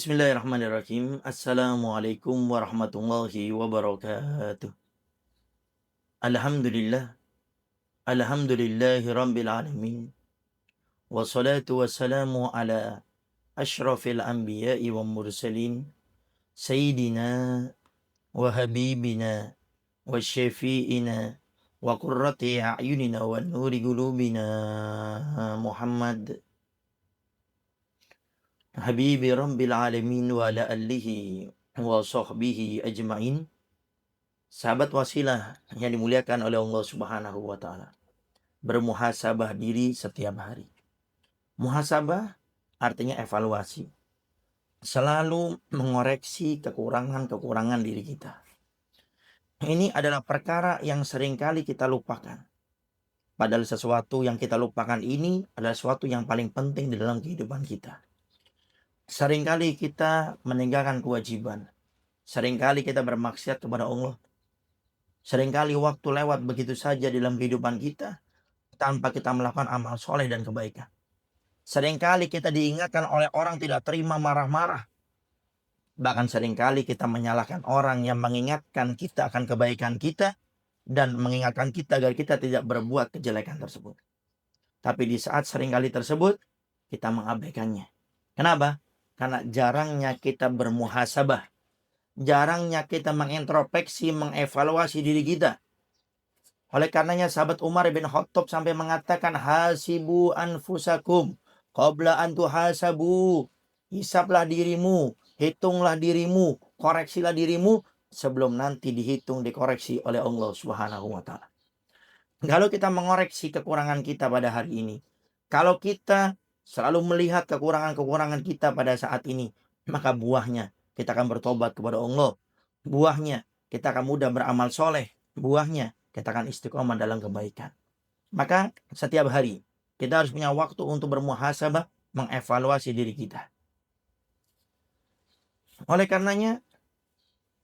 Bismillahirrahmanirrahim. Assalamualaikum warahmatullahi wabarakatuh. Alhamdulillah, alhamdulillahi rabbil alamin. Wassalatu wassalamu ala ashrafil anbiya'i wa mursalin. Sayyidina wa habibina wa syafi'ina wa qurrati a'yunina wa nuri qulubina Muhammad Habibi rabbil alamin wa ala alihi wa sahbihi ajma'in. Sahabat wasilah yang dimuliakan oleh Allah Subhanahu wa taala. Bermuhasabah diri setiap hari. Muhasabah artinya evaluasi. Selalu mengoreksi kekurangan-kekurangan diri kita. Ini adalah perkara yang seringkali kita lupakan. Padahal sesuatu yang kita lupakan ini adalah sesuatu yang paling penting di dalam kehidupan kita. Seringkali kita meninggalkan kewajiban. Seringkali kita bermaksiat kepada Allah. Seringkali waktu lewat begitu saja dalam kehidupan kita tanpa kita melakukan amal soleh dan kebaikan. Seringkali kita diingatkan oleh orang tidak terima marah-marah. Bahkan seringkali kita menyalahkan orang yang mengingatkan kita akan kebaikan kita dan mengingatkan kita agar kita tidak berbuat kejelekan tersebut. Tapi di saat seringkali tersebut kita mengabaikannya. Kenapa? Karena jarangnya kita bermuhasabah. Jarangnya kita mengintrospeksi, mengevaluasi diri kita. Oleh karenanya sahabat Umar bin Khattab sampai mengatakan hasibu anfusakum qabla an tuhasabu. Hisablah dirimu, hitunglah dirimu, koreksilah dirimu sebelum nanti dihitung dikoreksi oleh Allah Subhanahu wa taala. Kalau kita mengoreksi kekurangan kita pada hari ini, kalau kita selalu melihat kekurangan-kekurangan kita pada saat ini, maka buahnya kita akan bertobat kepada Allah. Buahnya kita akan mudah beramal soleh. Buahnya kita akan istiqomah dalam kebaikan. Maka setiap hari kita harus punya waktu untuk bermuhasabah, mengevaluasi diri kita. Oleh karenanya,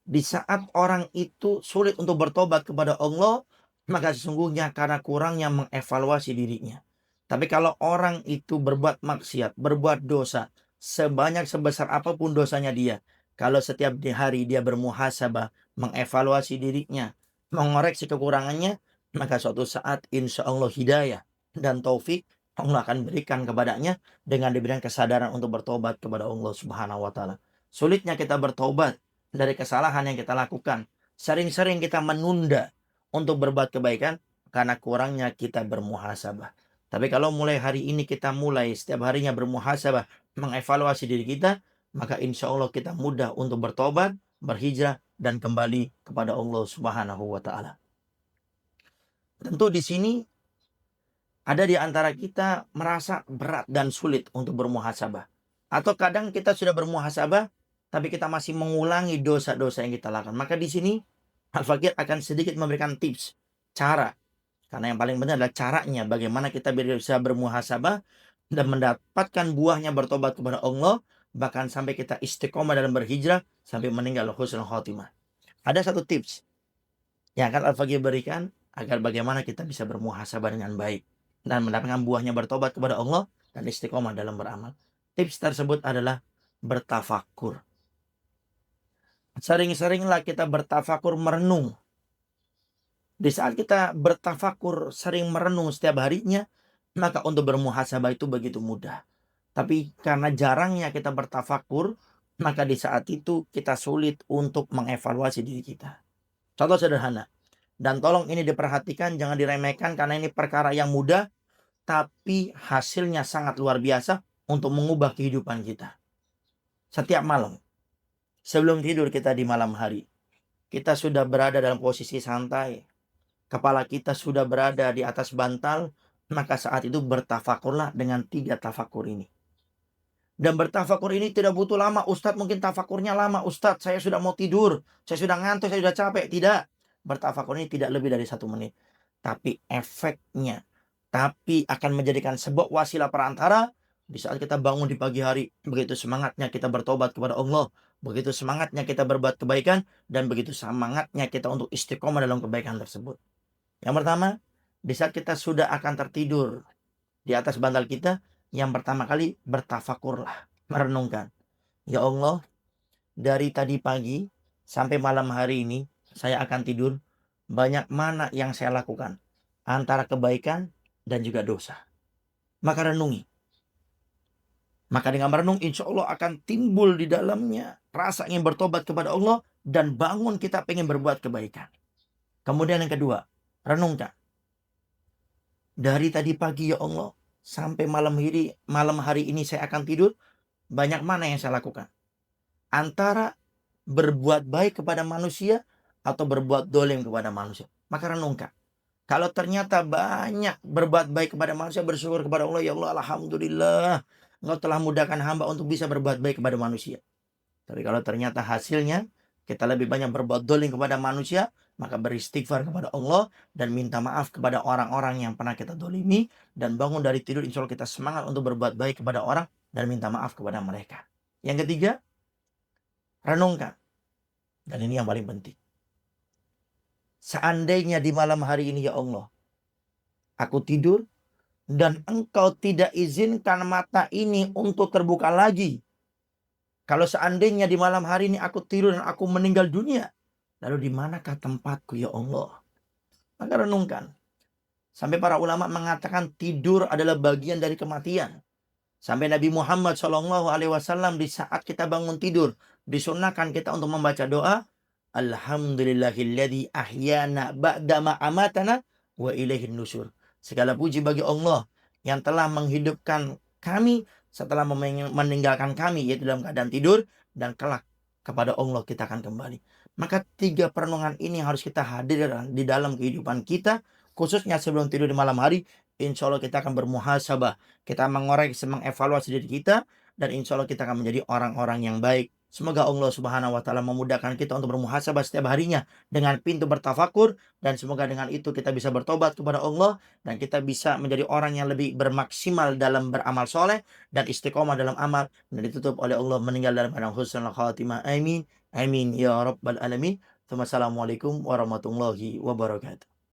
di saat orang itu sulit untuk bertobat kepada Allah, maka sesungguhnya karena kurangnya mengevaluasi dirinya. Tapi kalau orang itu berbuat maksiat, berbuat dosa, sebanyak sebesar apapun dosanya dia, kalau setiap hari dia bermuhasabah, mengevaluasi dirinya, mengoreksi kekurangannya, maka suatu saat insya Allah hidayah dan taufik Allah akan berikan kepadanya dengan diberikan kesadaran untuk bertobat kepada Allah Subhanahu wa taala. Sulitnya kita bertobat dari kesalahan yang kita lakukan. Sering-sering kita menunda untuk berbuat kebaikan karena kurangnya kita bermuhasabah. Tapi kalau mulai hari ini kita mulai setiap harinya bermuhasabah, mengevaluasi diri kita, maka insya Allah kita mudah untuk bertobat, berhijrah, dan kembali kepada Allah Subhanahu wa taala. Tentu di sini ada di antara kita merasa berat dan sulit untuk bermuhasabah. Atau kadang kita sudah bermuhasabah, tapi kita masih mengulangi dosa-dosa yang kita lakukan. Maka di sini Al-Fakir akan sedikit memberikan tips, cara. Karena yang paling penting adalah caranya, bagaimana kita bisa bermuhasabah dan mendapatkan buahnya bertobat kepada Allah, bahkan sampai kita istiqomah dalam berhijrah, sampai meninggal husnul khotimah. Ada satu tips yang akan Al-Fakir berikan, agar bagaimana kita bisa bermuhasabah dengan baik, dan mendapatkan buahnya bertobat kepada Allah, dan istiqomah dalam beramal. Tips tersebut adalah bertafakur. Sering-seringlah kita bertafakur, merenung. Di saat kita bertafakur, sering merenung setiap harinya, maka untuk bermuhasabah itu begitu mudah. Tapi karena jarangnya kita bertafakur, maka di saat itu kita sulit untuk mengevaluasi diri kita. Contoh sederhana, dan tolong ini diperhatikan, jangan diremehkan karena ini perkara yang mudah, tapi hasilnya sangat luar biasa untuk mengubah kehidupan kita. Setiap malam, sebelum tidur kita di malam hari, kita sudah berada dalam posisi santai, kepala kita sudah berada di atas bantal, maka saat itu bertafakurlah dengan 3 tafakur ini. Dan bertafakur ini tidak butuh lama. Ustadz mungkin tafakurnya lama. Ustadz saya sudah mau tidur, saya sudah ngantuk, saya sudah capek. Tidak. Bertafakur ini tidak lebih dari 1 menit. Tapi efeknya, tapi akan menjadikan sebuah wasilah perantara di saat kita bangun di pagi hari. Begitu semangatnya kita bertobat kepada Allah. Begitu semangatnya kita berbuat kebaikan. Dan begitu semangatnya kita untuk istiqomah dalam kebaikan tersebut. Yang pertama, di saat kita sudah akan tertidur di atas bantal kita, yang pertama kali bertafakurlah, merenungkan. Ya Allah, dari tadi pagi sampai malam hari ini saya akan tidur. Banyak mana yang saya lakukan antara kebaikan dan juga dosa. Maka renungi. Maka dengan merenung insya Allah akan timbul di dalamnya rasa ingin bertobat kepada Allah dan bangun kita pengen berbuat kebaikan. Kemudian yang kedua, renungkan. Dari tadi pagi ya Allah sampai malam hari ini saya akan tidur. Banyak mana yang saya lakukan? Antara berbuat baik kepada manusia atau berbuat dolim kepada manusia. Maka renungkan. Kalau ternyata banyak berbuat baik kepada manusia, bersyukur kepada Allah, ya Allah, alhamdulillah, Engkau telah mudahkan hamba untuk bisa berbuat baik kepada manusia. Tapi kalau ternyata hasilnya kita lebih banyak berbuat dolim kepada manusia, maka beristighfar kepada Allah dan minta maaf kepada orang-orang yang pernah kita dolimi, dan bangun dari tidur insya Allah kita semangat untuk berbuat baik kepada orang dan minta maaf kepada mereka. Yang ketiga, renungkan. Dan ini yang paling penting. Seandainya di malam hari ini ya Allah, aku tidur dan Engkau tidak izinkan mata ini untuk terbuka lagi. Kalau seandainya di malam hari ini aku tidur dan aku meninggal dunia, lalu di manakah tempatku ya Allah? Maka renungkan. Sampai para ulama mengatakan tidur adalah bagian dari kematian. Sampai Nabi Muhammad SAW di saat kita bangun tidur, disunahkan kita untuk membaca doa, Alhamdulillahilladzi ahyana ba'dama amatana wa ilaihin nusur. Segala puji bagi Allah yang telah menghidupkan kami setelah meninggalkan kami, yaitu dalam keadaan tidur, dan kelak kepada Allah kita akan kembali. Maka tiga perenungan ini harus kita hadirkan di dalam kehidupan kita, khususnya sebelum tidur di malam hari. Insya Allah kita akan bermuhasabah, kita mengoreksi, mengevaluasi diri kita, dan insya Allah kita akan menjadi orang-orang yang baik. Semoga Allah Subhanahu wa taala memudahkan kita untuk bermuhasabah setiap harinya dengan pintu bertafakur, dan semoga dengan itu kita bisa bertobat kepada Allah dan kita bisa menjadi orang yang lebih bermaksimal dalam beramal soleh dan istiqomah dalam amal, dan ditutup oleh Allah meninggal dalam keadaan husnul khatimah. Amin. Amin ya rabbal alamin. Wassalamualaikum warahmatullahi wabarakatuh.